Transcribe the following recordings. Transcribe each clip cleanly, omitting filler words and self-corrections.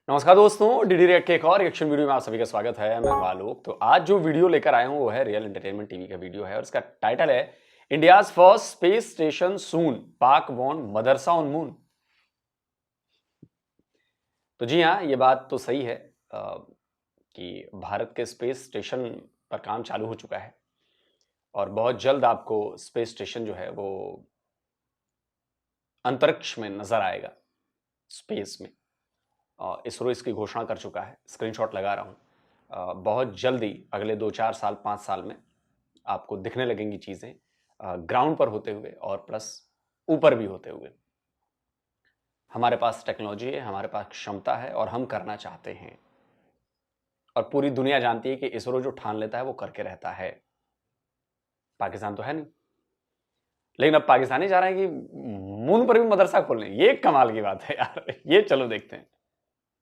नमस्कार दोस्तों, DD react के एक और रिएक्शन वीडियो में आप सभी का स्वागत है। मैं हूं आलोक। तो आज जो वीडियो लेकर आया हूं वो है रियल एंटरटेनमेंट टीवी का वीडियो है और इसका टाइटल है इंडियाज फर्स्ट स्पेस स्टेशन सून, पाक वॉन मदरसा ऑन मून। तो जी हाँ, ये बात तो सही है कि भारत के स्पेस स्टेशन पर काम चालू हो चुका है और बहुत जल्द आपको स्पेस स्टेशन जो है वो अंतरिक्ष में नजर आएगा, स्पेस में। इसरो इसकी घोषणा कर चुका है, स्क्रीनशॉट लगा रहा हूँ। बहुत जल्दी अगले 2-4 साल 5 साल में आपको दिखने लगेंगी चीज़ें ग्राउंड पर होते हुए और प्लस ऊपर भी होते हुए। हमारे पास टेक्नोलॉजी है, हमारे पास क्षमता है और हम करना चाहते हैं और पूरी दुनिया जानती है कि इसरो जो ठान लेता है वो करके रहता है। पाकिस्तान तो है नहीं, लेकिन अब पाकिस्तानी चाह रहे हैं कि मून पर भी मदरसा खोल लें। ये कमाल की बात है यार, ये चलो देखते हैं।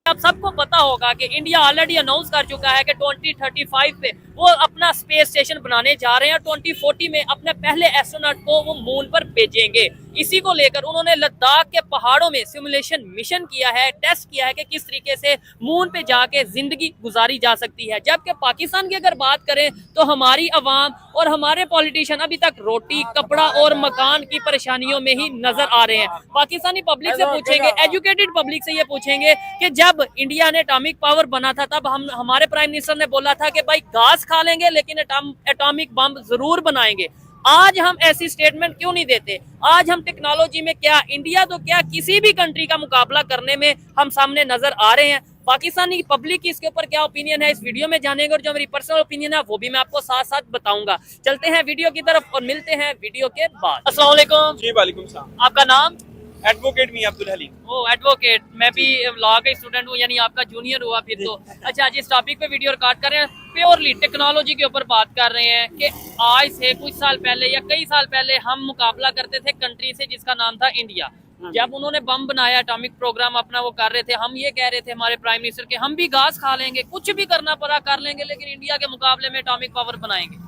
आप सबको पता होगा कि इंडिया ऑलरेडी अनाउंस कर चुका है कि 2035 पे वो अपना स्पेस स्टेशन बनाने जा रहे हैं। 2040 में अपने पहले एस्ट्रोनॉट को वो मून पर भेजेंगे। इसी को लेकर उन्होंने लद्दाख के पहाड़ों में सिमुलेशन मिशन किया है, टेस्ट किया है कि किस तरीके से मून पे जाके जिंदगी गुजारी जा सकती है। जबकि पाकिस्तान की अगर बात करें तो हमारी अवाम और हमारे पॉलिटिशियन अभी तक रोटी, कपड़ा और मकान की परेशानियों में ही नजर आ रहे हैं। पाकिस्तानी पब्लिक से पूछेंगे, एजुकेटेड पब्लिक से ये पूछेंगे कि जब इंडिया ने एटॉमिक पावर बना था तब हमारे प्राइम मिनिस्टर ने बोला था कि भाई घास खा लेंगे लेकिन एटॉमिक बम जरूर बनाएंगे। आज हम ऐसी स्टेटमेंट क्यों नहीं देते? आज हम टेक्नोलॉजी में क्या इंडिया तो क्या किसी भी कंट्री का मुकाबला करने में हम सामने नजर आ रहे हैं। पाकिस्तानी पब्लिक की इसके ऊपर क्या ओपिनियन है इस वीडियो में जानेंगे और जो मेरी पर्सनल ओपिनियन है वो भी मैं आपको साथ साथ बताऊंगा। चलते हैं वीडियो की तरफ और मिलते हैं वीडियो के बाद। अस्सलाम वालेकुम। जी वालेकुम सलाम। आपका नाम? एडवोकेट मियां अब्दुल हलीम। ओ एडवोकेट, मैं भी लॉ का स्टूडेंट हूँ, यानी आपका जूनियर हुआ फिर तो। अच्छा, जिस टॉपिक पे वीडियो रिकॉर्ड कर रहे हैं प्योरली टेक्नोलॉजी के ऊपर बात कर रहे हैं कि आज से कुछ साल पहले या कई साल पहले हम मुकाबला करते थे कंट्री से जिसका नाम था इंडिया। जब उन्होंने बम बनाया, एटॉमिक प्रोग्राम अपना वो कर रहे थे, हम ये कह रहे थे हमारे प्राइम मिनिस्टर के हम भी घास खा लेंगे, कुछ भी करना पड़ा कर लेंगे, लेकिन इंडिया के मुकाबले में एटॉमिक पावर बनाएंगे।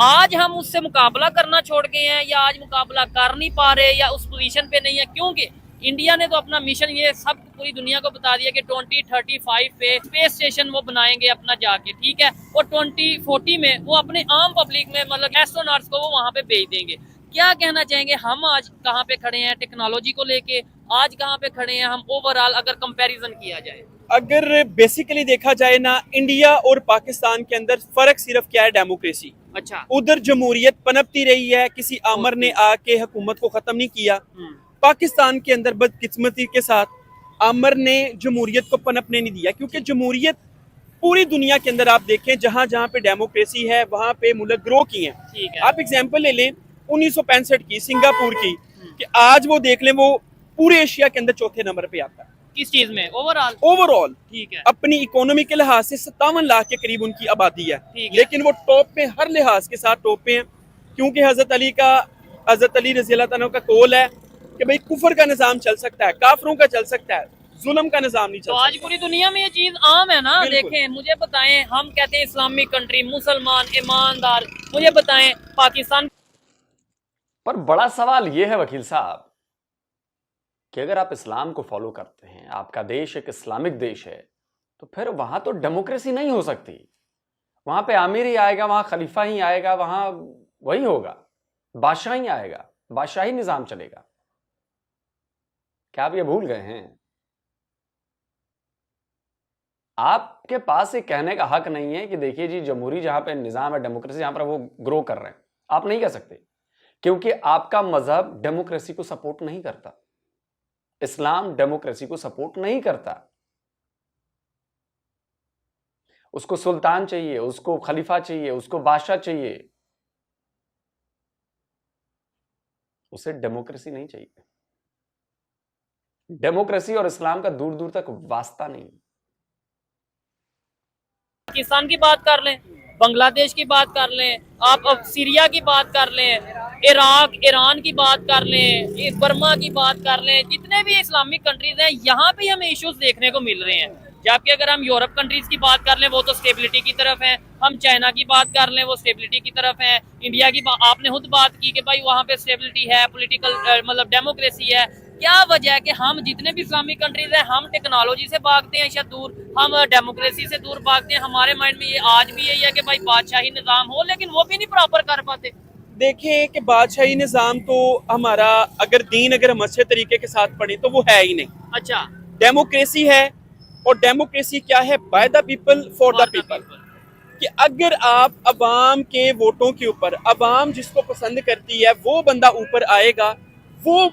आज हम उससे मुकाबला करना छोड़ गए हैं या आज मुकाबला कर नहीं पा रहे या उस पोजीशन पे नहीं है, क्योंकि इंडिया ने तो अपना मिशन ये सब पूरी दुनिया को बता दिया कि 2035 पे स्पेस स्टेशन वो बनाएंगे अपना जाके, ठीक है, और 2040 में वो अपने आम पब्लिक में मतलब एस्ट्रोनॉट्स को वो वहां पे भेज देंगे। क्या कहना चाहेंगे हम आज कहाँ पे खड़े हैं टेक्नोलॉजी को लेके, आज कहाँ पे खड़े हैं हम ओवरऑल अगर कंपैरिजन किया जाए? अगर बेसिकली देखा जाए ना, इंडिया और पाकिस्तान के अंदर फर्क सिर्फ क्या है, डेमोक्रेसी। अच्छा, उधर जमहूरियत पनपती रही है, किसी आमर ने आके हुकूमत को खत्म नहीं किया। पाकिस्तान के अंदर बदकिस्मती के साथ आमर ने जमहूरियत को पनपने नहीं दिया, क्योंकि जमहूरियत पूरी दुनिया के अंदर आप देखें जहां जहां पे डेमोक्रेसी है वहां पे मुल्क ग्रो की है। ठीक है। आप एग्जांपल ले लें 1965 की सिंगापुर की, कि आज वो देख लें वो पूरे एशिया के अंदर चौथे नंबर पे आता है। किस चीज में? ओवरऑल? ओवरऑल ठीक है। अपनी इकोनॉमी के लिहाज से 57 लाख के करीब उनकी आबादी है, ठीक है। लेकिन वो टॉप पे हर लिहाज के साथ टॉप पे हैं, क्योंकि हजरत अली रज़ी अल्लाह तआला का कौल है कि भाई कुफर का निजाम चल सकता है, काफरों का चल सकता है, जुल्म का निजाम नहीं चल तो सकता। आज पूरी दुनिया में ये चीज आम है ना। बिल्कुल। देखें, मुझे बताएं, हम कहते हैं इस्लामिक कंट्री, मुसलमान, ईमानदार, मुझे बताएं पाकिस्तान। पर बड़ा सवाल यह है वकील साहब कि अगर आप इस्लाम को फॉलो करते हैं, आपका देश एक इस्लामिक देश है, तो फिर वहां तो डेमोक्रेसी नहीं हो सकती। वहां पे आमिर ही आएगा, वहां खलीफा ही आएगा, वहां वही होगा, बादशाह ही आएगा, बादशाही निजाम चलेगा। क्या आप ये भूल गए हैं? आपके पास ये कहने का हक नहीं है कि देखिए जी जमहूरी जहां पे निजाम है, डेमोक्रेसी जहां पर वो ग्रो कर रहे हैं। आप नहीं कह सकते, क्योंकि आपका मजहब डेमोक्रेसी को सपोर्ट नहीं करता। इस्लाम डेमोक्रेसी को सपोर्ट नहीं करता। उसको सुल्तान चाहिए, उसको खलीफा चाहिए, उसको बादशाह चाहिए, उसे डेमोक्रेसी नहीं चाहिए। डेमोक्रेसी और इस्लाम का दूर दूर तक वास्ता नहीं। पाकिस्तान की बात कर लें, बांग्लादेश की बात कर लें, आप अब सीरिया की बात कर लें, इराक, ईरान की बात कर लें, बर्मा की बात कर लें, जितने भी इस्लामिक कंट्रीज हैं यहाँ पे हमें इश्यूज देखने को मिल रहे हैं। जबकि अगर हम यूरोप कंट्रीज की बात कर लें वो तो स्टेबिलिटी की तरफ है, हम चाइना की बात कर लें वो स्टेबिलिटी की तरफ है, इंडिया की आपने खुद बात की कि भाई वहाँ पे स्टेबिलिटी है, पॉलिटिकल मतलब डेमोक्रेसी है। क्या वजह है कि हम जितने भी इस्लामिक कंट्रीज हैं हम टेक्नोलॉजी से भागते हैं शायद दूर, हम डेमोक्रेसी से दूर भागते हैं। हमारे माइंड में ये आज भी यही है कि भाई बादशाही निजाम हो, लेकिन वो भी नहीं प्रॉपर कर पाते। देखें कि बादशाही निज़ाम तो हमारा अगर दीन अगर हम अच्छे तरीके के साथ पढ़े तो वो है ही नहीं। अच्छा, डेमोक्रेसी है, और डेमोक्रेसी क्या है? By the people for the people. कि अगर आप अवाम के वोटों के ऊपर, अवाम जिसको पसंद करती है वो बंदा ऊपर आएगा, वो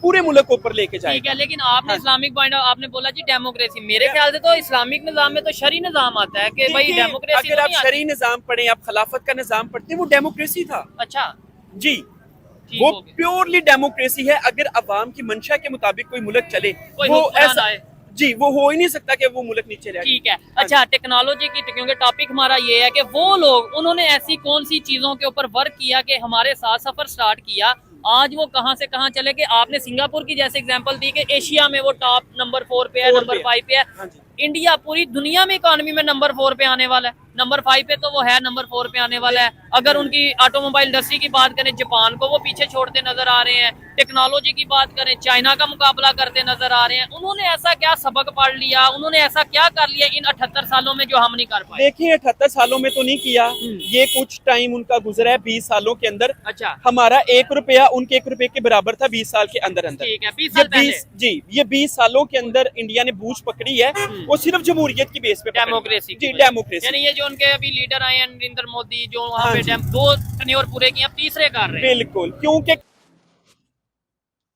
पूरे मुल्क को ऊपर लेके ठीक जाएगा। है, लेकिन आपने इस्लामिक पॉइंट आपने बोला जी डेमोक्रेसी, मेरे ख्याल से तो इस्लामिक निजाम में तो शरी निजाम आता है कि भाई देखिए, डेमोक्रेसी अगर तो आप नहीं आती। शरी निज़ाम पढ़े, आप खिलाफत का निज़ाम पढ़ते, वो डेमोक्रेसी था अच्छा, जी। ठीक वो हो गया। प्योरली डेमोक्रेसी है। अगर अवाम की मंशा के मुताबिक कोई मुल्क चले, कोई वो हुक्मरान ऐसा आए। जी, वो हो ही नहीं सकता कि वो मुल्क नीचे रहे। ठीक है, अच्छा टेक्नोलॉजी की, क्योंकि टॉपिक हमारा ये है कि वो लोग उन्होंने ऐसी कौन सी चीजों के ऊपर वर्क किया कि हमारे साथ सफर स्टार्ट किया, आज वो कहां से कहां चले गए। आपने सिंगापुर की जैसे एग्जांपल दी कि एशिया में वो टॉप नंबर 4 पे है, 4 नंबर पे 5 पे है। हाँ जी। इंडिया पूरी दुनिया में इकोनॉमी में नंबर 4 पे आने वाला है, नंबर 5 पे तो वो है, नंबर 4 पे आने वाला है। अगर उनकी ऑटोमोबाइल इंडस्ट्री की बात करें, जापान को वो पीछे छोड़ते नजर आ रहे हैं। टेक्नोलॉजी की बात करें, चाइना का मुकाबला करते नजर आ रहे हैं। उन्होंने ऐसा क्या सबक पढ़ लिया, उन्होंने ऐसा क्या कर लिया इन 78 सालों में जो हम नहीं कर पाए। देखिए, 78 सालों में तो नहीं किया, ये कुछ टाइम उनका गुजरा है। 20 सालों के अंदर अच्छा, हमारा 1 रुपया उनके 1 रुपए के बराबर था 20 साल के अंदर अंदर। ठीक है, 20 ये साल पहले 20 जी, ये 20 सालों के अंदर इंडिया ने बूझ पकड़ी है, वो सिर्फ जमहूरियत की बेस पे पकड़ी है। डेमोक्रेसी जी, डेमोक्रेसी। यानी ये जो उनके अभी लीडर आए हैं नरेंद्र मोदी, जो वहाँ हाँ पे जी। 2 टर्न्योर पूरे किए, अब तीसरे कर रहे हैं। बिल्कुल, क्योंकि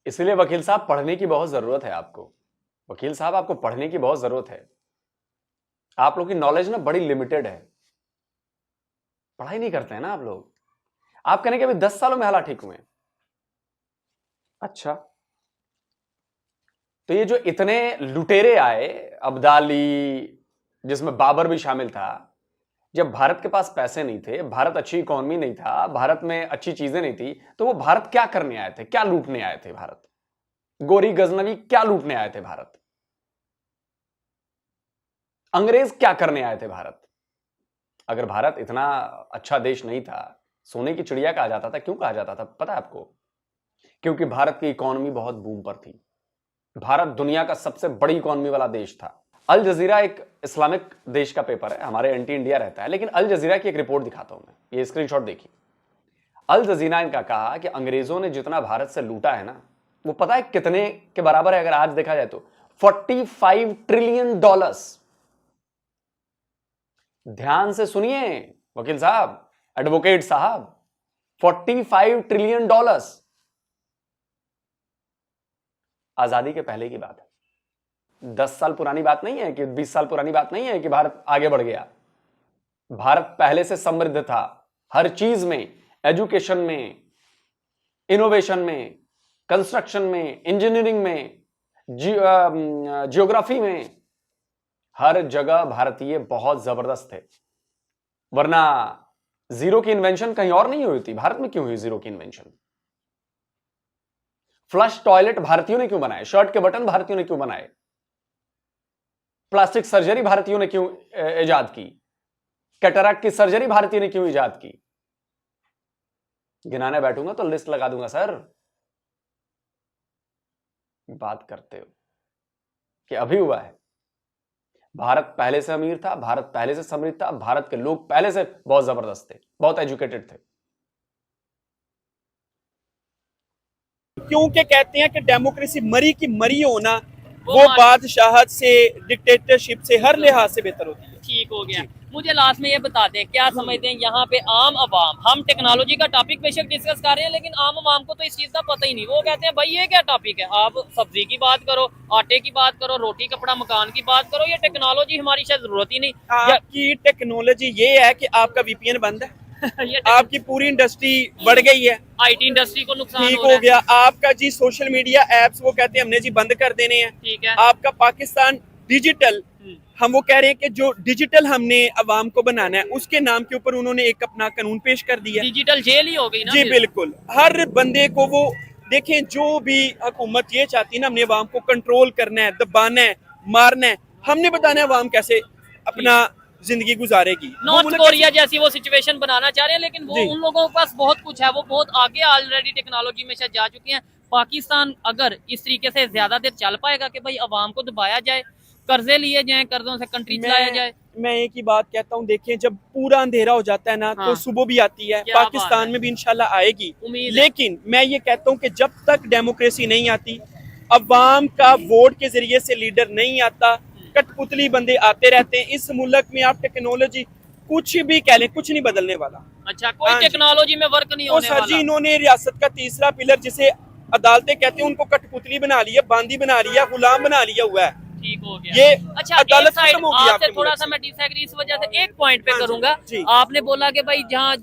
इसलिए वकील साहब पढ़ने की बहुत जरूरत है आपको। वकील साहब आपको पढ़ने की बहुत जरूरत है। आप लोग की नॉलेज ना बड़ी लिमिटेड है, पढ़ाई नहीं करते हैं ना आप लोग। आप कहने के अभी 10 सालों में हालात ठीक हुए। अच्छा, तो ये जो इतने लुटेरे आए, अब्दाली जिसमें बाबर भी शामिल था, जब भारत के पास पैसे नहीं थे, भारत अच्छी इकोनॉमी नहीं था, भारत में अच्छी चीजें नहीं थी, तो वो भारत क्या करने आए थे, क्या लूटने आए थे? भारत गोरी गजनवी क्या लूटने आए थे? भारत अंग्रेज क्या करने आए थे? भारत अगर भारत इतना अच्छा देश नहीं था, सोने की चिड़िया कहा जाता था। क्यों कहा जाता था पता है आपको? क्योंकि भारत की इकोनॉमी बहुत बूम पर थी। भारत दुनिया का सबसे बड़ी इकोनॉमी वाला देश था। अल जजीरा एक इस्लामिक देश का पेपर है, हमारे एंटी इंडिया रहता है, लेकिन अल जजीरा की एक रिपोर्ट दिखाता हूं मैं, ये स्क्रीनशॉट देखिए। अल जजीरा ने कहा कि अंग्रेजों ने जितना भारत से लूटा है ना, वो पता है कितने के बराबर है? अगर आज देखा जाए तो 45 ट्रिलियन डॉलर्स। ध्यान से सुनिए वकील साहब, एडवोकेट साहब, 45 ट्रिलियन डॉलर्स। आजादी के पहले की बात है, 10 साल पुरानी बात नहीं है कि 20 साल पुरानी बात नहीं है कि भारत आगे बढ़ गया। भारत पहले से समृद्ध था, हर चीज में, एजुकेशन में, इनोवेशन में, कंस्ट्रक्शन में, इंजीनियरिंग में, जियोग्राफी में, हर जगह भारतीय बहुत जबरदस्त थे। वरना जीरो की इन्वेंशन कहीं और नहीं हुई थी, भारत में क्यों हुई जीरो की इन्वेंशन? फ्लश टॉयलेट भारतीयों ने क्यों बनाए? शर्ट के बटन भारतीयों ने क्यों बनाए? प्लास्टिक सर्जरी भारतीयों ने क्यों इजाद की? कैटरैक्ट की सर्जरी भारतीयों ने क्यों इजाद की? गिनाने बैठूंगा तो लिस्ट लगा दूंगा सर। बात करते हो कि अभी हुआ है। भारत पहले से अमीर था, भारत पहले से समृद्ध था, भारत के लोग पहले से बहुत जबरदस्त थे, बहुत एजुकेटेड थे। क्योंकि कहते हैं कि डेमोक्रेसी मरी की मरी होना वो बादशाहत से, डिक्टेटरशिप से, हर लिहाज से बेहतर होती है। ठीक हो गया। मुझे लास्ट में ये बता दें, क्या समझते हैं यहाँ पे आम आवाम, हम टेक्नोलॉजी का टॉपिक बेशक डिस्कस कर रहे हैं, लेकिन आम आवाम को तो इस चीज का पता ही नहीं। वो कहते हैं भाई ये क्या टॉपिक है, आप सब्जी की बात करो, आटे की बात करो, रोटी कपड़ा मकान की बात करो, ये टेक्नोलॉजी हमारी शायद जरूरत ही नहीं। आपकी टेक्नोलॉजी ये है कि आपका वीपीएन बंद है, ये आपकी पूरी इंडस्ट्री बढ़ गई है, आईटी इंडस्ट्री को नुकसान ठीक हो रहा हो गया। आपका जी सोशल मीडिया एप्स वो कहते हैं हमने जी बंद कर देने हैं। ठीक है। आपका पाकिस्तान डिजिटल, हम वो कह रहे हैं कि जो डिजिटल हमने अवाम को बनाना है, उसके नाम के ऊपर उन्होंने एक अपना कानून पेश कर दिया। डिजिटल जेल ही हो गई ना जी फिर। बिल्कुल, हर बंदे को वो देखें, जो भी हुकूमत ये चाहती है ना, हमने अवाम को कंट्रोल करना है, दबाना है, मारना है, हमने बताना है अवाम कैसे अपना जिंदगी गुजारेगी। नॉर्थ कोरिया जैसी वो सिचुएशन बनाना चाह रहे हैं, लेकिन वो जी। उन लोगों के पास बहुत कुछ है, वो बहुत आगे ऑलरेडी टेक्नोलॉजी में शायद जा चुके हैं। पाकिस्तान अगर इस तरीके से ज्यादा देर चल पाएगा कि भाई अवाम को दबाया जाए, कर्जे लिए जाएं, कर्जों से कंट्री चलाया जाए? मैं एक ही बात कहता हूँ, देखिए जब पूरा अंधेरा हो जाता है ना, हाँ। तो सुबह भी आती है, क्या बात पाकिस्तान है। में भी इंशाल्लाह आएगी। उम्मीद है। लेकिन मैं ये कहता हूँ कि जब तक डेमोक्रेसी नहीं आती, अवाम का वोट के जरिए से लीडर नहीं आता, कठपुतली बंदे आते रहते हैं। इस मुल्क में आप टेक्नोलॉजी कुछ भी कह लें, कुछ नहीं बदलने वाला। अच्छा, कोई हाँ जी। टेक्नोलॉजी में वर्क नहीं तो होने सर जी, वाला। इन्होंने रियासत का तीसरा पिलर जिसे अदालतें कहते हैं, उनको कठपुतली बना लिया, बांदी बना लिया, गुलाम बना लिया हुआ है। ठीक हो गया। ये अच्छा, अदालत एक साइड खत्म हो गई आपसे आपके थोड़ा मुल्क सा से। मैं डिसएग्री इस वजह से एक पॉइंट पे हाँ जी, करूंगा। जी। आपने बोला कि भाई जहाँ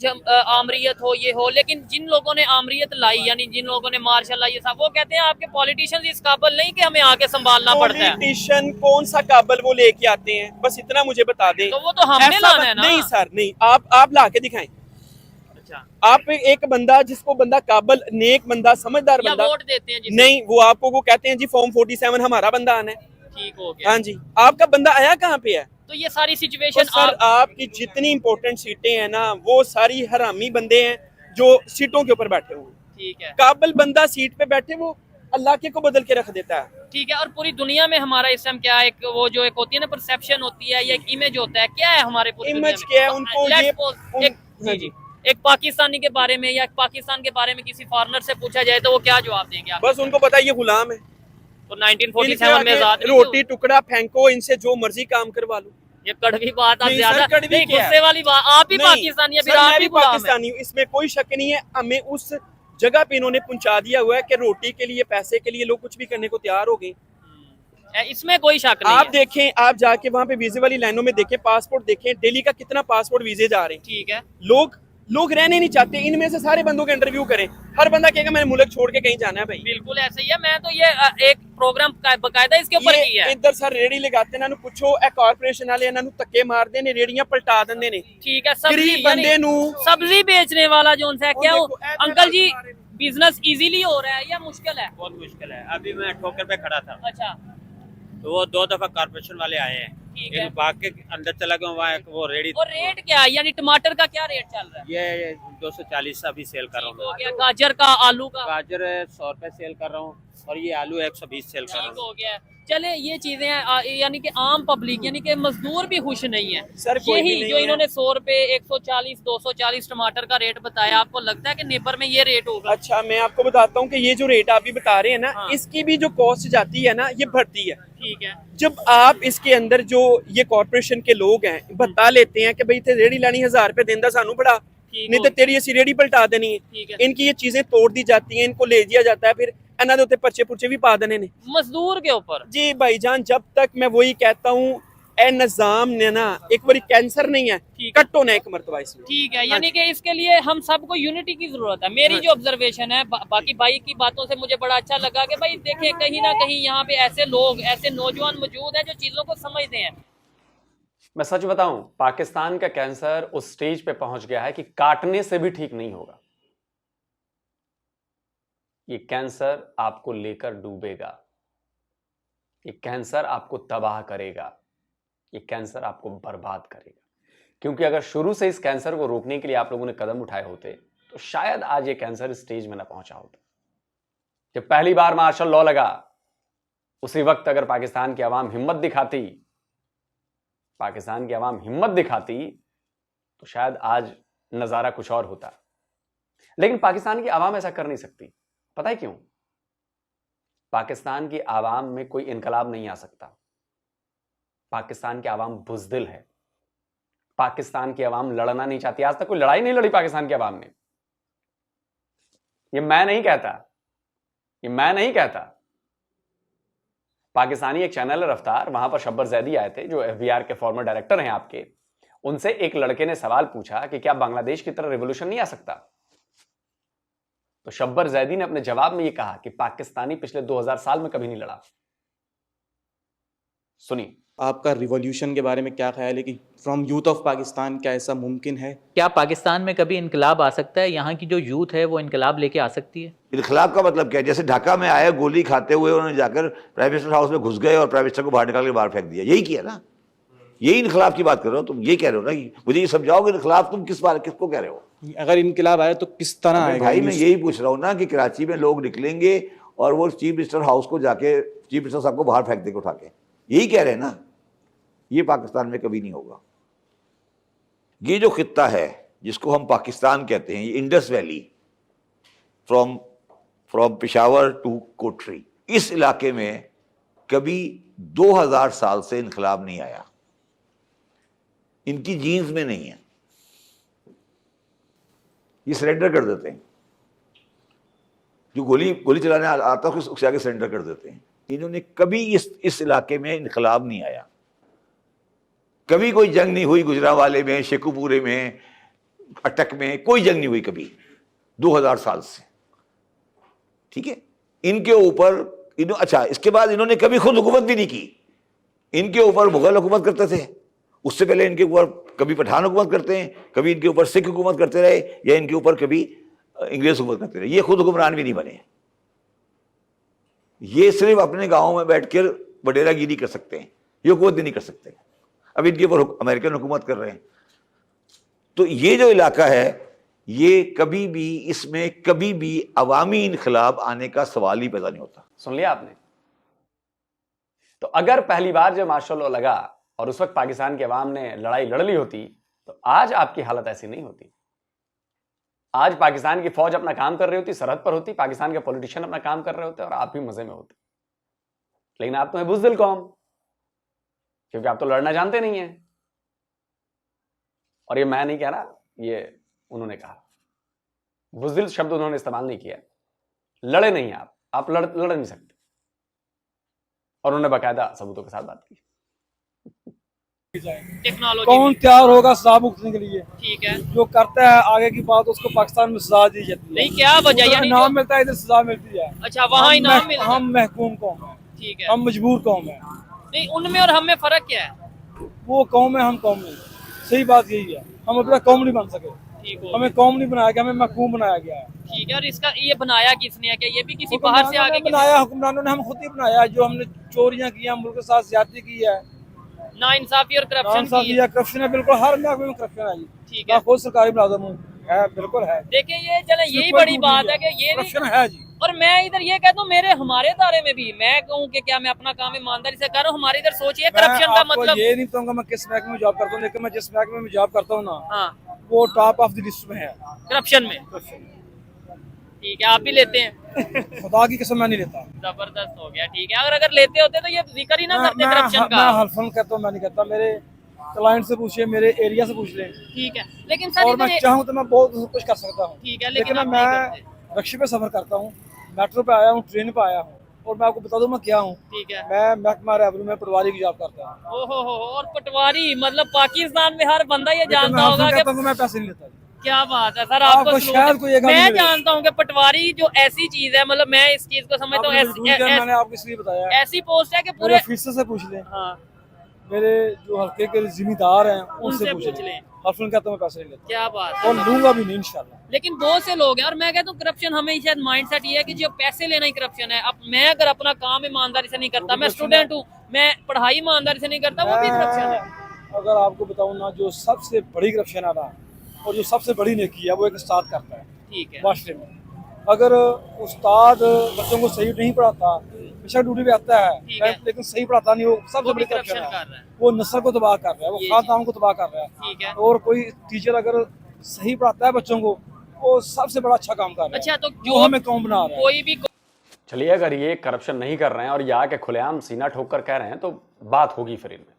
आमरीयत हो, ये हो, लेकिन जिन लोगों ने आमरीयत लाई, यानी जिन लोगों ने मार्शल लाई, ये सब, वो कहते हैं आपके पॉलिटिशियंस इस काबिल नहीं कि हमें आके संभालना पड़ता है। पॉलिटिशियन कौन सा काबल वो लेके आते हैं, बस इतना मुझे बता दें। तो वो तो हमने ऐसा लाना है ना। नहीं सर, नहीं, आप ला के दिखाएं। अच्छा, आप एक बंदा जिसको बंदा काबल, नेक बंदा, समझदार या बंदा, वोट देते हैं जिसे। नहीं, वो आपको वो कहते हैं जी फॉर्म 47 हमारा बंदा आना है। ठीक हो गया। हाँ जी, आपका बंदा आया कहाँ पे है? तो ये सारी तो सिचुएशन सर आपकी जितनी इंपॉर्टेंट सीटें हैं ना, वो सारी हरामी बंदे हैं जो सीटों के ऊपर बैठे हुए हैं। ठीक है, काबल बंदा सीट पे बैठे, वो अल्लाह के को बदल के रख देता है। ठीक है। और पूरी दुनिया में हमारा इस टाइम क्या है, एक वो जो एक होती है ना परसेप्शन होती है, या एक इमेज होता है, क्या है हमारे पूरी दुनिया इमेज में? क्या है उनको, Let's ये suppose एक हाँ जी, एक पाकिस्तानी के बारे में या पाकिस्तान के बारे में किसी फॉरेनर से पूछा जाए तो वो क्या जवाब देंगे आप? बस उनको पता है ये गुलाम है। तो 1947 इनके में आगे आजाद नहीं रोटी थे? टुकड़ा फेंको, इनसे जो मर्जी काम करवा लो। ये कड़वी बात, आप नहीं ज्यादा सर, कड़वी नहीं, क्या है? गुस्से वाली बात। आप ही नहीं, पाकिस्तानी है, फिर सर, आप मैं ही भी गुलाम है। पाकिस्तानी हूँ, इसमें कोई शक नहीं है। हमें उस जगह पे इन्होंने पहुंचा दिया हुआ है कि रोटी के लिए, पैसे के लिए लोग कुछ भी करने को तैयार हो गए। इसमें कोई शक नहीं आप है। देखें, आप जाके वहाँ पे वीजे वाली लाइनों में देखें, पासपोर्ट देखें, दिल्ली का कितना पासपोर्ट वीजे जा रहे हैं। ठीक है, लोग रहने नहीं चाहते। इनमें से सारे बंदों के इंटरव्यू करें, हर बंदा कहेगा मैंने मुल्क छोड़ के कहीं जाना है भाई। बिल्कुल ऐसे ही है। मैं तो ये एक प्रोग्राम बकायदा इसके ऊपर किया है। इधर सर रेड़ी लगाते ना पुछो, ए कारपोरेशन वाले इन्हां नूं धक्के मारदे ने, रेड़ियां पलटा दिंदे ने। ठीक है, सब्जी गरीब बंदे यानी नूं सब्जी बेचने वाला जो है, क्या वो देखो, ऐ अंकल जी देखो, बिजनेस इजीली हो रहा है या मुश्किल है? बहुत मुश्किल है। अभी मैं ठोकर पे खड़ा था, अच्छा, तो वो 2 दफा कारपोरेशन वाले आए हैं, ठीक है। एक भाग के अंदर चला गया, वहाँ एक वो रेडी। और रेट क्या है, यानी टमाटर का क्या रेट चल रहा है? ये 240 अभी सेल कर रहा ठीक हो हूँ। गया। गाजर का, आलू का गाजर 100 रुपए सेल कर रहा हूँ, और ये आलू 120 सेल कर रहा ठीक हूँ। हो गया। चले, ये चीजें यानी कि आम पब्लिक, यानी कि मजदूर भी खुश नहीं है। सर, कोई भी यही नहीं जो है। इन्होंने 100 रुपए, 140, 240 टमाटर का रेट बताया, आपको लगता है कि नेबर में ये रेट होगा? अच्छा, मैं आपको बताता हूँ कि ये जो रेट आप भी बता रहे हैं ना, हाँ। इसकी भी जो कॉस्ट जाती है ना, ये बढ़ती है। ठीक है, जब आप इसके अंदर जो ये कॉर्पोरेशन के लोग हैं बता लेते हैं कि भाई थे रेडी लानी 1000 रुपए देंदा सानू बड़ा, ठीक नहीं हो तो तेरी ऐसी रेडी पलटा देनी है। ठीक है। इनकी ये चीजें तोड़ दी जाती हैं, इनको ले दिया जाता है, फिर इन्होंने उत्ते पर्चे पुर्चे भी पा देने ने। मजदूर के ऊपर जी भाईजान, जब तक मैं वही कहता हूँ, ए निजाम ने ना एक बार कैंसर नहीं है, ठीक है। कट होना एक मरतबा इसमें। ठीक है, यानी कि इसके लिए हम सबको यूनिटी की जरूरत है। मेरी जो ऑब्जर्वेशन है, बाकी भाई की बातों से मुझे बड़ा अच्छा लगा कि भाई देखें, कहीं ना कहीं यहाँ पे ऐसे लोग, ऐसे नौजवान मौजूद हैं जो चीजों को समझते हैं। मैं सच बताऊं, पाकिस्तान का कैंसर उस स्टेज पे पहुंच गया है कि काटने से भी ठीक नहीं होगा। ये कैंसर आपको लेकर डूबेगा, ये कैंसर आपको तबाह करेगा, ये कैंसर आपको बर्बाद करेगा। क्योंकि अगर शुरू से इस कैंसर को रोकने के लिए आप लोगों ने कदम उठाए होते तो शायद आज ये कैंसर इस स्टेज में ना पहुंचा होता। जब पहली बार मार्शल लॉ लगा, उसी वक्त अगर पाकिस्तान की आवाम हिम्मत दिखाती, तो शायद आज नजारा कुछ और होता। लेकिन पाकिस्तान की आवाम ऐसा कर नहीं सकती। पता है क्यों? पाकिस्तान की आवाम में कोई इनकलाब नहीं आ सकता। पाकिस्तान की आवाम बुज़दिल है। पाकिस्तान की आवाम लड़ना नहीं चाहती। आज तक कोई लड़ाई नहीं लड़ी पाकिस्तान की आवाम ने। ये मैं नहीं कहता, पाकिस्तानी एक चैनल है रफ्तार, वहां पर शब्बर जैदी आए थे जो एफबीआर के फॉर्मर डायरेक्टर हैं आपके। उनसे एक लड़के ने सवाल पूछा कि क्या बांग्लादेश की तरह रिवॉल्यूशन नहीं आ सकता? तो शब्बर जैदी ने अपने जवाब में यह कहा कि पाकिस्तानी पिछले 2000 साल में कभी नहीं लड़ा। सुनिए आपका रिवॉल्यूशन के बारे में क्या ख्याल है कि फ्रॉम यूथ ऑफ पाकिस्तान क्या ऐसा मुमकिन है? क्या पाकिस्तान में कभी इनकलाब आ सकता है? यहाँ की जो यूथ है वो इनकलाब लेके आ सकती है? इनकलाब का मतलब क्या है? जैसे ढाका में आए, गोली खाते हुए उन्होंने जाकर प्राइम मिनिस्टर हाउस में घुस गए और प्राइम मिनिस्टर को बाहर निकाल के बाहर फेंक दिया, यही किया ना। यही इनकलाब की बात कर रहे हो तुम, ये कह रहे हो ना कि मुझे ये समझाओगे इनकलाब तुम किसको कह रहे हो? अगर इनकलाब आया तो किस तरह अबे आएगा? भाई मैं यही पूछ रहा हूँ ना कि कराची में लोग निकलेंगे और वो चीफ मिनिस्टर हाउस को जाके चीफ मिनिस्टर साहब को बाहर फेंक देंगे उठा के, यही कह रहे हैं ना? ये पाकिस्तान में कभी नहीं होगा। ये जो खित्ता है जिसको हम पाकिस्तान कहते हैं, ये Indus valley from Peshawar to Kotri, इस इलाके में कभी 2000 साल से इनकलाब नहीं आया, इनकी जीन्स में नहीं है। ये सरेंडर कर देते हैं, जो गोली चलाने आता है उससे आगे सरेंडर कर देते हैं। इन्होंने कभी इस इलाके में इनकलाब नहीं आया, कभी कोई जंग नहीं हुई गुजरांवाले में, शेखुपुरे में, अटक में, कोई जंग नहीं हुई कभी 2000 साल से। ठीक है, इनके ऊपर अच्छा, इसके बाद इन्होंने कभी खुद हुकूमत भी नहीं की। इनके ऊपर मुगल हुकूमत करते थे, उससे पहले इनके ऊपर कभी पठान हुकूमत करते हैं, कभी इनके ऊपर सिख हुकूमत करते रहे, या इनके ऊपर कभी अंग्रेज हुकूमत करते रहे। ये खुद हुक्मरान भी नहीं बने, ये सिर्फ अपने गाँव में बैठकर वडेरागिरी कर सकते हैं, ये हुकूमत भी नहीं कर सकते। अब इनके ऊपर अमेरिकन हुकूमत कर रहे हैं। तो ये जो इलाका है, ये कभी भी, इसमें कभी भी अवामी इनकलाब आने का सवाल ही पैदा नहीं होता। सुन लिया आपने? तो अगर पहली बार जब मार्शल लॉ लगा और उस वक्त पाकिस्तान की अवाम ने लड़ाई लड़ ली होती तो आज आपकी हालत ऐसी नहीं होती। आज पाकिस्तान की फौज अपना काम कर रही होती, सरहद पर होती, पाकिस्तान के पॉलिटिशियन अपना काम कर रहे होते और आप भी मजे में होते। लेकिन आप तो है बुज़दिल कौम, क्योंकि आप तो लड़ना जानते नहीं है। और ये मैं नहीं कह रहा, ये उन्होंने कहा। बुज़दिल शब्द उन्होंने इस्तेमाल नहीं किया। लड़े नहीं आप लड़ नहीं सकते। और उन्होंने बाकायदा सबूतों के साथ बात की। टेक्नोलॉजी कौन तैयार होगा सजा भुगतने के लिए? ठीक है, जो करता है आगे की बात, उसको पाकिस्तान में सजा दी जाती है। नहीं क्या वजह, यानी इनाम मिलता है, इधर सजा मिलती है। अच्छा, वहाँ इनाम मिलता है। हम महकूम कौम है, ठीक है, हम मजबूर कौम है। नहीं उनमें और हम में फर्क क्या है? वो कौम है, हम कौम नहीं। सही बात यही है, हम अपना कौम नहीं बन सके। ठीक हो, हमें कौम नहीं बनाया गया, हमें महकूम बनाया गया है। ठीक है। और इसका ये बनाया किसने है? क्या ये भी किसी बाहर से आके बनाया? हुक्मरानों ने, हम खुद ही बनाया। जो हमने चोरियां की हैं, मुल्क के साथ ज्यादती की है, ना इंसाफी और करप्शन की है। करप्शन है, बिल्कुल हर महकमे में करप्शन है जी। ठीक मैं है, खुद सरकारी मुलाजिम हूँ, है बिल्कुल है। देखिए ये चले, यही बड़ी बात है कि ये नहीं। करप्शन है जी। और मैं इधर ये कहता हूँ, हमारे दायरे में भी मैं कहूँ कि क्या मैं अपना काम ईमानदारी से कर रहा हूँ, हमारे इधर सोचिए करप्शन का मतलब। ये नहीं कहूँगा मैं किस महकमे में जॉब करता हूँ, लेकिन मैं जिस महकमे में जॉब करता हूँ ना, हाँ, वो टॉप ऑफ द लिस्ट में है करप्शन में। ठीक है, आप भी लेते हैं? खुदा की कसम मैं नहीं लेता। जबरदस्त हो गया। ठीक है, अगर लेते होते तो ये जिक्र ही ना करते करप्शन का। मैं हल्फन कहता हूँ, मैं नहीं कहता। मेरे क्लाइंट से पूछिए, मेरे एरिया से पूछ लें। ठीक है, लेकिन सर और मैं चाहूँ तो मैं बहुत कुछ कर सकता हूँ। ठीक है, लेकिन आप मैं नहीं करते। रिक्शे पे सफर करता हूँ, मेट्रो पे आया हूँ, ट्रेन पे आया हूँ, और मैं आपको बता दूं मैं क्या हूँ। ठीक है, मैं महकमा रेवन्यू में पटवारी की जॉब करता हूँ। ओहो हो, और पटवारी मतलब पाकिस्तान में हर बंदा ये जानता होगा कि मैं पैसे नहीं लेता। क्या बात है सर, आपको शायद कोई मैं जानता हूँ कि पटवारी जो ऐसी चीज है, मतलब मैं इस चीज को समझता हूँ मैंने आपको इसलिए बताया, ऐसी पोस्ट है कि पूरे ऑफिसर से पूछ लें, हाँ, मेरे जो हल्के के जिम्मेदार हैं उनसे उनसे पूछ लें। हल्फन कहता हूँ मैं पैसे नहीं लेता क्या बात है, और लूंगा भी नहीं इंशाल्लाह। लेकिन बहुत से लोग हैं, और मैं कहता हूँ करप्शन हमें शायद माइंडसेट ये है कि जो पैसे लेना ही करप्शन है। अब मैं अगर अपना काम ईमानदारी से नहीं करता, मैं स्टूडेंट हूँ, मैं पढ़ाई ईमानदारी से नहीं करता, वो भी करप्शन है। अगर आपको बताऊँ ना, जो सबसे बड़ी करप्शन है ना, और जो सबसे बड़ी नेकी है, वो एक उस्ताद करता है। ठीक है, मास्टर में अगर उस्ताद बच्चों को सही नहीं पढ़ाता, बेशक ड्यूटी पे आता है लेकिन सही पढ़ाता नहीं, वो सबसे बड़ी करप्शन कर रहा है। वो नस्ल को तबाह कर रहा है, वो खानदान को तबाह कर रहा है। ठीक है, और कोई टीचर अगर सही पढ़ाता है बच्चों को, वो सबसे बड़ा अच्छा काम कर रहा है। अच्छा, तो जो हमें कौन बना रहा है। कोई भी चलिए, अगर ये करप्शन नहीं कर रहे हैं और ये आके खुलेआम सीना ठोक कर कह रहे हैं तो बात होगी, फिर इनमें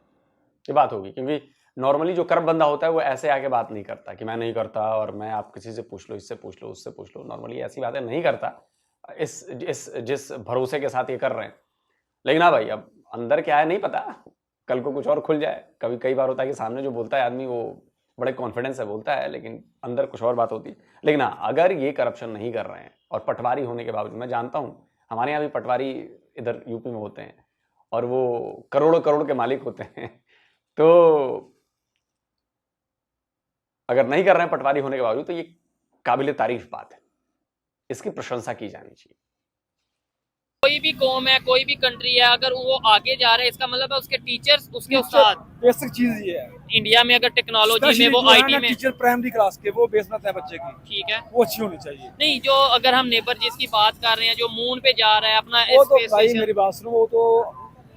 ये बात होगी। क्योंकि नॉर्मली जो करप्ट बंदा होता है वो ऐसे आके बात नहीं करता कि मैं नहीं करता और मैं, आप किसी से पूछ लो, इससे पूछ लो, उससे पूछ लो, नॉर्मली ऐसी बातें नहीं करता जिस भरोसे के साथ ये कर रहे हैं। लेकिन हाँ भाई, अब अंदर क्या है नहीं पता, कल को कुछ और खुल जाए। कई बार होता है कि सामने जो बोलता है आदमी वो बड़े कॉन्फिडेंस से बोलता है, लेकिन अंदर कुछ और बात होती है। लेकिन हाँ, अगर ये करप्शन नहीं कर रहे हैं और पटवारी होने के बावजूद, मैं जानता हूँ हमारे यहाँ भी पटवारी इधर यूपी में होते हैं और वो करोड़ों करोड़ के मालिक होते हैं, तो अगर नहीं कर रहे हैं पटवारी होने के बावजूद, तो ये काबिल तारीफ बात है, इसकी प्रशंसा की जानी चाहिए। कोई भी कौम है, कोई भी कंट्री है, अगर वो आगे जा रहा है इसका मतलब है उसके टीचर्स, उसके उस्ताद। बेसिक चीज ये है। इंडिया में अगर टेक्नोलॉजी में वो आईटी में टीचर प्राइमरी क्लास के वो बेस बनाते हैं बच्चे की, ठीक है, वो अच्छी होनी चाहिए। नहीं जो अगर हम नेबर जिसकी बात कर रहे हैं जो मून पे जा रहा है अपना वो तो स्पेस भाई स्टेशन, मेरी बात सुनो, वो तो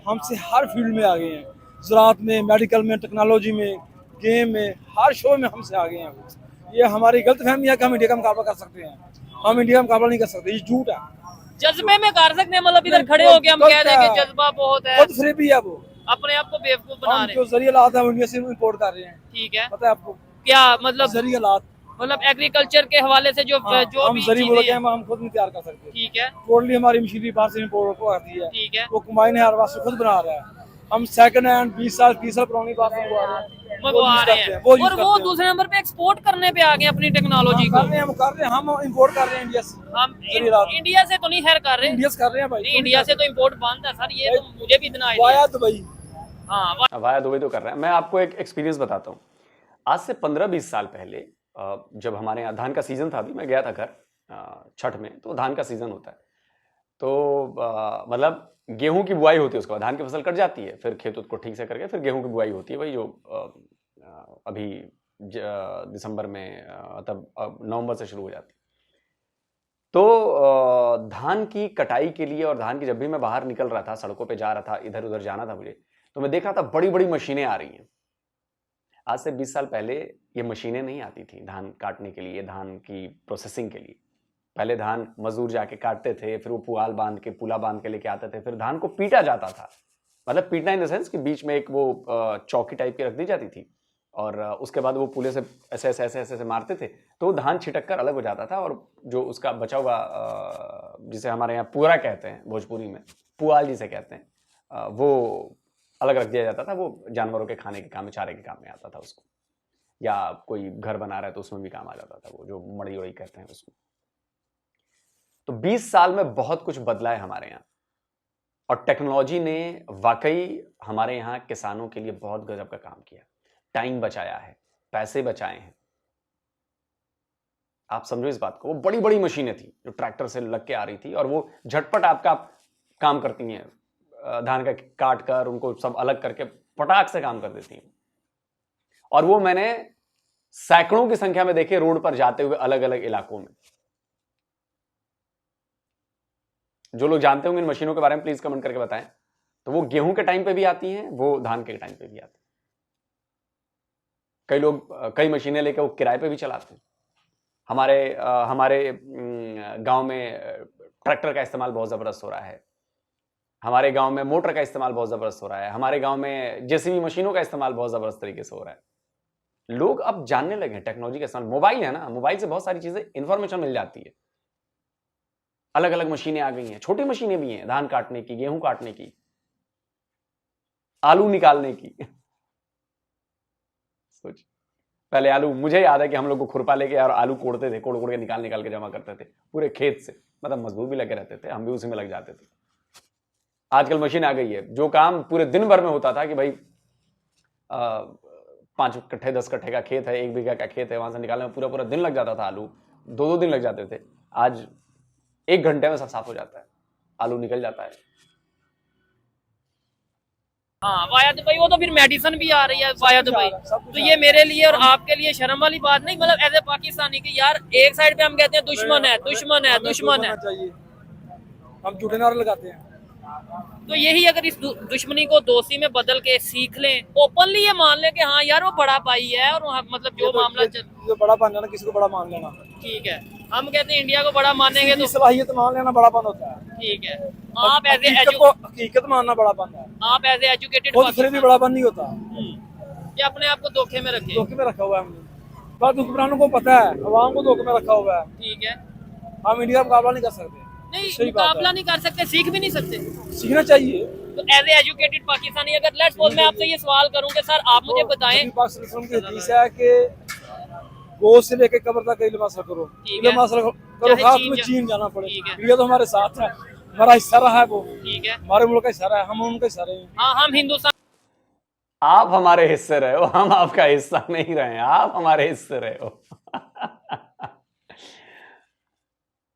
हमसे हर फील्ड में आगे हैं, ज़राअत में, मेडिकल में, टेक्नोलॉजी में, गेम में, हर शो में हमसे आगे हैं वो। ये हमारी गलत फहमी है कि हम इंडिया का मुकाबला कर सकते हैं। हम इंडिया का मुकाबला नहीं कर सकते, ये झूठ है। जज्बे में कर सकते हैं, मतलब इधर खड़े होके हम कह दें कि जज्बा बहुत है, खुद फ्री भी है वो, अपने आप को बेवकूफ बना हम रहे जो हैं। जरिए लाते हैं इंडिया से इम्पोर्ट कर रहे हैं, ठीक है, पता है आपको क्या मतलब जरिए लात, मतलब एग्रीकल्चर के हवाले से जो हाँ, जो हम भी जरिए बोल चीजें के हैं, हम खुद नहीं तैयार कर सकते। ठीक है, टोटली हमारी मशीनरी बाहर से इम्पोर्ट हो आती है, ठीक है, वो कुमाइन है हर वास्ते खुद बना रहा है। हम सेकंड हैंड 20 साल 30 साल पुरानी बात मंगवा रहे हैं, मंगवा use रहे करते हैं, वो use और वो करते हैं। दूसरे नंबर पे एक्सपोर्ट करने पे आ गए अपनी टेक्नोलॉजी को। कर रहे हैं, हम कर रहे हैं, हम इम्पोर्ट कर रहे हैं इंडिया से। हम जरिए लात इंडिया से तो नहीं खैर कर रहे, इंडिया से कर रहे हैं भाई, नहीं इंडिया से तो इम्पोर्ट बंद है सर, ये तो मुझे भी इतना आइडिया वाया दुबई। हाँ वाया दुबई तो कर रहे हैं। मैं आपको एक एक्सपीरियंस बताता हूँ। आज से 15-20 साल पहले जब हमारे यहाँ धान का सीजन था, अभी मैं गया था घर छठ में, तो धान का सीजन होता है, तो मतलब गेहूं की बुआई होती है, उसके बाद धान की फसल कट जाती है, फिर खेत को ठीक से करके फिर गेहूं की बुआई होती है, वही जो अभी दिसंबर में तब नवंबर से शुरू हो जाती है। तो धान की कटाई के लिए और धान की, जब भी मैं बाहर निकल रहा था, सड़कों पे जा रहा था, इधर उधर जाना था मुझे, तो मैं देख रहा था बड़ी बड़ी मशीनें आ रही हैं। आज से 20 साल पहले ये मशीनें नहीं आती थी धान काटने के लिए, धान की प्रोसेसिंग के लिए। पहले धान मजदूर जाके काटते थे, फिर वो पुआल बांध के, पुला बांध के लेके आते थे, फिर धान को पीटा जाता था, मतलब पीटना इन द सेंस कि बीच में एक वो चौकी टाइप की रख दी जाती थी, और उसके बाद वो पुले से ऐसे ऐसे ऐसे ऐसे मारते थे, तो धान छिटक कर अलग हो जाता था, और जो उसका बचा हुआ, जिसे हमारे यहाँ पुअरा कहते हैं भोजपुरी में, पुआल जिसे कहते हैं, वो अलग रख दिया जाता था। वो जानवरों के खाने के काम में, चारे के काम में आता था उसको, या कोई घर बना रहा है तो उसमें भी काम आ जाता था, वो जो मड़ी उड़ी कहते हैं उसमें। तो 20 साल में बहुत कुछ बदला है हमारे यहाँ, और टेक्नोलॉजी ने वाकई हमारे यहाँ किसानों के लिए बहुत गजब का काम किया, टाइम बचाया है, पैसे बचाए हैं। आप समझो इस बात को, वो बड़ी बड़ी मशीनें थी जो ट्रैक्टर से लग के आ रही थी, और वो झटपट आपका काम करती हैं, धान का काट कर उनको सब अलग करके पटाख से काम कर देती हैं। और वो मैंने सैकड़ों की संख्या में देखे रोड पर जाते हुए अलग अलग इलाकों में। जो लोग जानते होंगे इन मशीनों के बारे में प्लीज कमेंट करके बताएं। तो वो गेहूं के टाइम पे भी आती हैं, वो धान के टाइम पे भी आती हैं। कई लोग कई मशीनें लेकर वो किराए पे भी चलाते हैं। हमारे गांव में ट्रैक्टर का इस्तेमाल बहुत जबरदस्त हो रहा है, हमारे गांव में मोटर का इस्तेमाल बहुत जबरदस्त हो रहा है, हमारे गांव में जेसीबी मशीनों का इस्तेमाल बहुत जबरदस्त तरीके से हो रहा है। लोग अब जानने लगे हैं टेक्नोलॉजी का इस्तेमाल। मोबाइल है ना, मोबाइल से बहुत सारी चीजें, इंफॉर्मेशन मिल जाती है। अलग अलग मशीनें आ गई हैं, छोटी मशीनें भी हैं, धान काटने की, गेहूं काटने की, आलू निकालने की। सोच, पहले आलू, मुझे याद है कि हम लोग को खुरपा लेके और आलू कोड़ते थे, कोड़ कोड़ के निकाल के जमा करते थे पूरे खेत से, मतलब मजदूर भी लगे रहते थे, हम भी उसी में लग जाते थे। आजकल मशीन आ गई है, जो काम पूरे दिन भर में होता था कि भाई 5 कट्ठे 10 कट्ठे का खेत है, 1 बीघा का खेत है, वहां से निकालने में पूरा पूरा दिन लग जाता था, आलू 2-2 दिन लग जाते थे, आज 1 घंटे में सब साफ हो जाता है, आलू निकल जाता है। हाँ वाया दुबई, वो तो फिर मेडिसिन भी आ रही है वाया दुबई। तो ये मेरे लिए और आपके लिए शर्म वाली बात नहीं, मतलब एज ए पाकिस्तानी की यार, एक साइड पे हम कहते हैं दुश्मन है दुश्मन है दुश्मन है, हम झूठे नारे लगाते हैं। तो यही अगर इस दुश्मनी को दोस्ती में बदल के सीख लें, ओपनली ये मान लें कि हाँ यार वो बड़ा भाई है, और मतलब जो मामला जो बड़ा मान लेना, किसी को बड़ा मान लेना, ठीक है, हम कहते हैं इंडिया को बड़ा मानेंगे तो सलाहियत मान लेना बड़ापन होता है, ठीक है। आप एज हकीकत मानना बड़ापन है, आप एज एजुकेटेड खुद फिर भी बड़ापन नहीं होता, ये अपने आप को धोखे में रखें। धोखे में रखा हुआ है हमने, बस हुक्मरानों को पता है, अवाम को धोखे में रखा हुआ है। ठीक है, हम इंडिया का मुकाबला नहीं कर सकते, नहीं मुकाबला नहीं कर सकते, सीख भी नहीं सकते, सीखना चाहिए। तो एज ए एजुकेटेड पाकिस्तानी अगर लेट्स सपोज मैं आपसे ये सवाल करूं कि सर आप मुझे बताएं, नबी पाक सल्लल्लाहु अलैहि वसल्लम की हदीस है कि गोद से लेके कब्र तक इल्म हासिल करो, ठीक है, इल्म हासिल करो, चाहे खास चीन में जा- चीन जाना पड़े। ठीक है। इंडिया तो हमारे साथ है, हमारा हिस्सा रहा है वो, ठीक है, हमारे मुल्क का हिस्सा रहा है, हम उनका हिस्सा रहे हैं। हाँ हम हिंदुस्तान, आप हमारे हिस्से रहे हो, हम आपका हिस्सा नहीं रहे हैं, आप हमारे हिस्से रहे हो।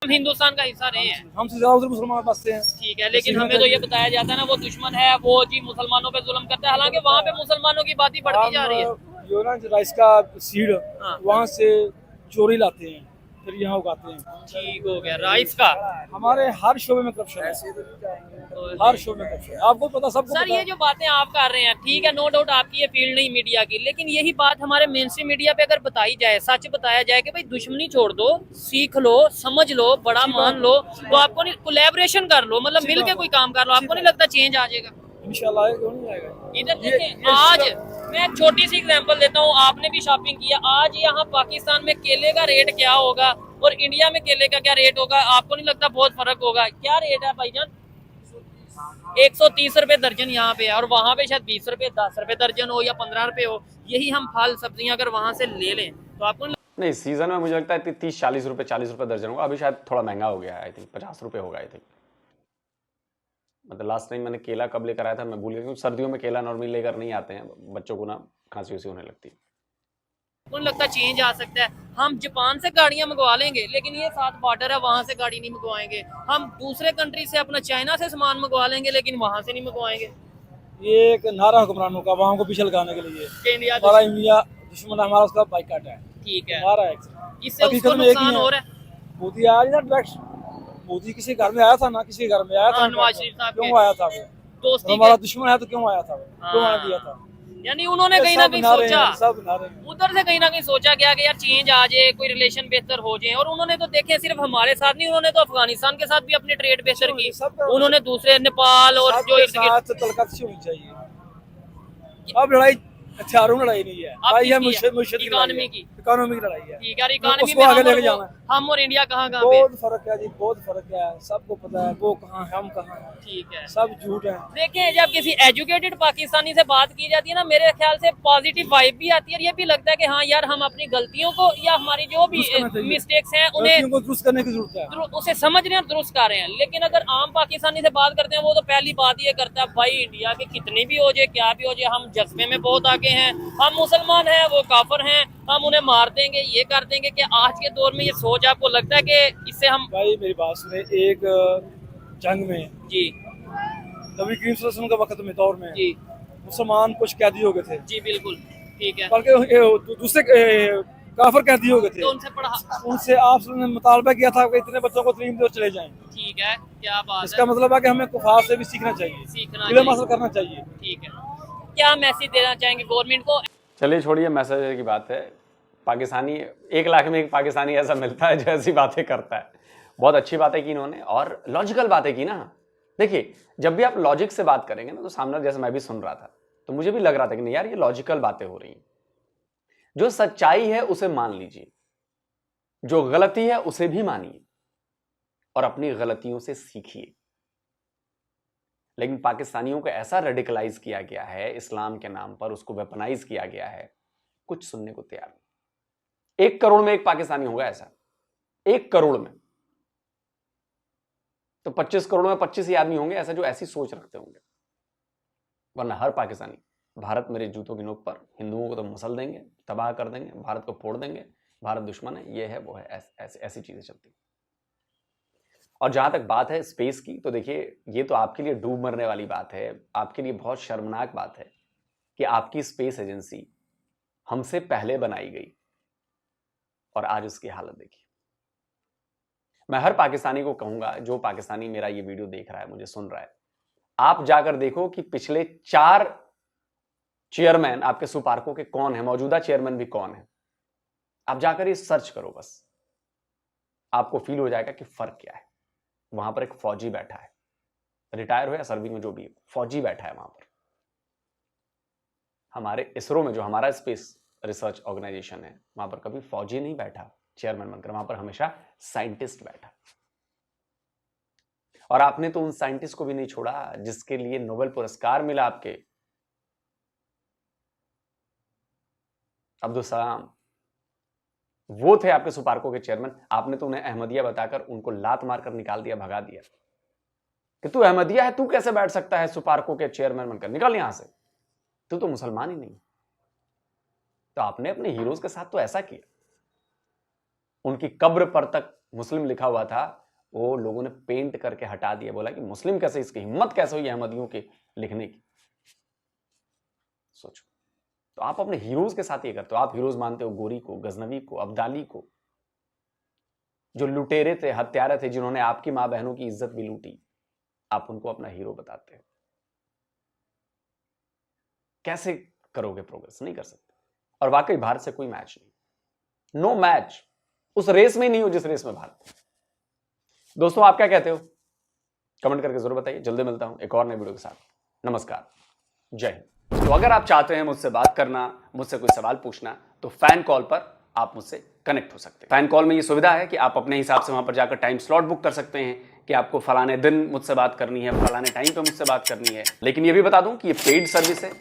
हम हिंदुस्तान का हिस्सा रहे हैं, हमसे ज्यादा उधर मुसलमान बसते हैं। ठीक है, लेकिन हमें तो ये बताया जाता है ना वो दुश्मन है, वो जी मुसलमानों पे जुल्म करता है, हालांकि वहाँ पे मुसलमानों की बात ही बढ़ती जा रही है। हम जो ना राइस का सीड हाँ। वहाँ से चोरी लाते हैं, फिर यहाँ उगाते हैं। ठीक हो गया, राइस का। हमारे हर शोबे में करप्शन है, हर शोबे में करप्शन है, आपको पता, सबको सर पता। ये जो बातें आप कर रहे हैं, ठीक है, नो डाउट आपकी ये फील्ड नहीं मीडिया की, लेकिन यही बात हमारे मेन स्ट्रीम मीडिया पे अगर बताई जाए, सच बताया जाए कि भाई दुश्मनी छोड़ दो, सीख लो, समझ लो, बड़ा मान लो, तो आपको नहीं, कोलैबोरेशन कर लो, मतलब मिल के कोई काम कर लो, आपको नहीं लगता चेंज आ जाएगा? इंशाल्लाह क्यों नहीं आएगा। इधर ये- देखें, ये आज सब- मैं छोटी सी एग्जांपल देता हूँ, आपने भी शॉपिंग किया, आज यहाँ पाकिस्तान में केले का रेट क्या होगा और इंडिया में केले का क्या रेट होगा, आपको नहीं लगता बहुत फर्क होगा? क्या रेट है भाईजान? 130 रुपए दर्जन यहाँ पे है, और वहाँ पे शायद 20 रुपए, 10 रुपए दर्जन हो या 15 रुपए हो। यही हम फल सब्जियां अगर वहाँ से ले लें तो आपको नहीं, सीजन में मुझे लगता है 30-40 रुपए, 40 रुपए दर्जन होगा। अभी शायद थोड़ा महंगा हो गया है, आई थिंक 50 रुपए होगा आई थिंक। मतलब लास्ट टाइम मैंने केला कब लेकर आया था मैं भूल गया, क्योंकि सर्दियों में केला नॉर्मली लेकर नहीं आते हैं, बच्चों को ना खांसी वासी होने लगती है। नहीं लगता चेंज आ सकता है? हम जापान से गाड़ियां मंगवा लेंगे, लेकिन ये साथ बॉर्डर है, वहां से गाड़ी नहीं मंगवाएंगे। हम दूसरे कंट्री से, अपना चाइना से सामान मंगवा लेंगे, लेकिन वहां से नहीं मंगवाएंगे। ये एक नारा हुक्मरानों का वहाँ को पीछे लगाने के लिए, कि इंडिया हमारा इंडिया दुश्मन है, हमारा उसका बाइकाट है, ठीक है, नारा है। इससे हकीकत उसको में एक ही नुकसान है। हो रहा है। मोदी आया ना डायरेक्ट, मोदी किसी घर में आया था ना, किसी घर में आया था, हाँ, नवाज शरीफ साहब क्यों के आया था वो? दोस्ती हमारा के, दुश्मन है तो क्यों आया था वो? क्यों आने दिया था? यानी उन्होंने कहीं ना सब कहीं नारे सोचा, हैं, सब नारे हैं। उधर से कहीं ना कहीं सोचा गया कि यार चेंज आ जाए, कोई रिलेशन बेहतर हो जाए। और उन्होंने तो देखे सिर्फ हमारे साथ नहीं, उन्होंने तो अफगानिस्तान के साथ भी अपनी ट्रेड बेहतर की, उन्होंने दूसरे नेपाल और जो सबके इर्द गिर्द। साथ तलकत होनी चाहिए। अब लड़ाई हथियारों में लड़ाई नहीं है, अब भाई है किसकी है? मुर्शिद की इकोनॉमी लड़ाई है। की। इकोनॉमी की लड़ाई है। ठीक है, इकोनॉमी उसको में आगे हम और लेके वो- जाना है। हम और इंडिया कहाँ कहाँ पे? बहुत फर्क है जी, बहुत फर्क है, सबको पता है वो कहाँ है, हम कहाँ हैं। ठीक है, सब झूठ है। देखें, जब किसी एजुकेटेड पाकिस्तानी से बात की जाती है ना, मेरे ख्याल से पॉजिटिव वाइब भी आती है, और ये भी लगता है कि हाँ यार, हम अपनी गलतियों को या हमारी जो भी दुरुस्त करना चाहिए। मिस्टेक्स हैं उन्हें गलतियों को दुरुस्त करने की जरूरत है। उसे समझ रहे हैं, दुरुस्त कर रहे हैं। लेकिन अगर आम पाकिस्तानी से बात करते हैं, वो तो पहली बात ये करता है, भाई इंडिया के कितनी भी हो जाए, क्या भी हो जाए, हम जज्बे में बहुत आगे हैं, हम मुसलमान हैं, वो काफिर हैं, हम उन्हें मार देंगे, ये कर देंगे। कि आज के दौर में ये सोच आपको लगता है कि इससे हम भाई मेरी बात सुने, एक जंग में जी नबी करीम सल्लल्लाहु अलैहि वसल्लम के वक्त में, दौर में जी मुसलमान कुछ कैदी हो गए थे, जी बिल्कुल ठीक है, बल्कि दूसरे काफिर कैदी हो गए थे। तो उनसे पढ़ा, उनसे आप ने मुतालबा किया था कि इतने बच्चों को तलीम दो, चले जाएं। ठीक है, क्या बात इसका है, मतलब है कि हमें कुफार से भी सीखना चाहिए, सीखना इल्म चाहिए। हासिल करना चाहिए। ठीक है, क्या मैसेज देना चाहेंगे गवर्नमेंट को? चलिए छोड़िए, मैसेज की बात है। पाकिस्तानी 1 लाख में एक पाकिस्तानी ऐसा मिलता है जो ऐसी बातें करता है। बहुत अच्छी बातें की इन्होंने और लॉजिकल बातें की ना। देखिए, जब भी आप लॉजिक से बात करेंगे ना, तो सामने, जैसे मैं भी सुन रहा था, तो मुझे भी लग रहा था कि नहीं यार, ये लॉजिकल बातें हो रही हैं। जो सच्चाई है उसे मान लीजिए, जो गलती है उसे भी मानिए और अपनी गलतियों से सीखिए। लेकिन पाकिस्तानियों को ऐसा रेडिकलाइज किया गया है इस्लाम के नाम पर, उसको वेपनाइज किया गया है, कुछ सुनने को तैयार नहीं। 1 करोड़ में एक पाकिस्तानी होगा ऐसा, 1 करोड़ में। तो 25 करोड़ में 25 ही आदमी होंगे ऐसा जो ऐसी सोच रखते होंगे। वरना हर पाकिस्तानी, भारत मेरे जूतों की नोक पर, हिंदुओं को तो मसल देंगे, तबाह कर देंगे, भारत को फोड़ देंगे, भारत दुश्मन है, ये है वो है, ऐसी चीजें चलती। और जहां तक बात है स्पेस की, तो देखिए, ये तो आपके लिए डूब मरने वाली बात है, आपके लिए बहुत शर्मनाक बात है कि आपकी स्पेस एजेंसी हमसे पहले बनाई गई और आज उसकी हालत देखिए। मैं हर पाकिस्तानी को कहूंगा, जो पाकिस्तानी मेरा ये वीडियो देख रहा है, मुझे सुन रहा है, आप जाकर देखो कि पिछले 4 चेयरमैन आपके सुपार्को के कौन है, मौजूदा चेयरमैन भी कौन है। आप जाकर ये सर्च करो, बस आपको फील हो जाएगा कि फर्क क्या है। वहां पर एक फौजी बैठा है, रिटायर हो या सर्विंग में जो भी, फौजी बैठा है वहां पर। हमारे इसरो में, जो हमारा स्पेस रिसर्च ऑर्गेनाइजेशन है, वहां पर कभी फौजी नहीं बैठा चेयरमैन बनकर, वहां पर हमेशा साइंटिस्ट बैठा। और आपने तो उन साइंटिस्ट को भी नहीं छोड़ा जिसके लिए नोबेल पुरस्कार मिला आपके, अब्दुल सलाम, वो थे आपके सुपार्को के चेयरमैन। आपने तो उन्हें अहमदिया बताकर उनको लात मारकर निकाल दिया, भगा दिया कि तू अहमदिया है, तू कैसे बैठ सकता है सुपार्को के चेयरमैन बनकर, निकल यहां से, तू तो मुसलमान ही नहीं। तो आपने अपने हीरोज के साथ तो ऐसा किया, उनकी कब्र पर तक मुस्लिम लिखा हुआ था वो लोगों ने पेंट करके हटा दिया, बोला कि मुस्लिम कैसे, इसकी हिम्मत कैसे हुई अहमदियों के लिखने की। सोचो, तो आप अपने हीरोज के साथ ये करते हो। आप हीरोज मानते हो गोरी को, गजनवी को, अब्दाली को, जो लुटेरे थे, हत्यारे थे, जिन्होंने आपकी मां बहनों की इज्जत भी लूटी, आप उनको अपना हीरो बताते हो। कैसे करोगे प्रोग्रेस? नहीं कर सकते। और वाकई भारत से कोई मैच नहीं, नो मैच, उस रेस में ही नहीं हो जिस रेस में भारत है। दोस्तों आप क्या कहते हो? कमेंट करके जरूर बताइए। जल्दी मिलता हूं एक और नए वीडियो के साथ। नमस्कार, जय हिंद। तो अगर आप चाहते हैं मुझसे बात करना, मुझसे कोई सवाल पूछना, तो फैन कॉल पर आप मुझसे कनेक्ट हो सकते हैं। फैन कॉल में ये सुविधा है कि आप अपने हिसाब से वहां पर जाकर टाइम स्लॉट बुक कर सकते हैं कि आपको फलाने दिन मुझसे बात करनी है, फलाने टाइम पे मुझसे बात करनी है। लेकिन ये भी बता दूं कि ये पेड सर्विस है,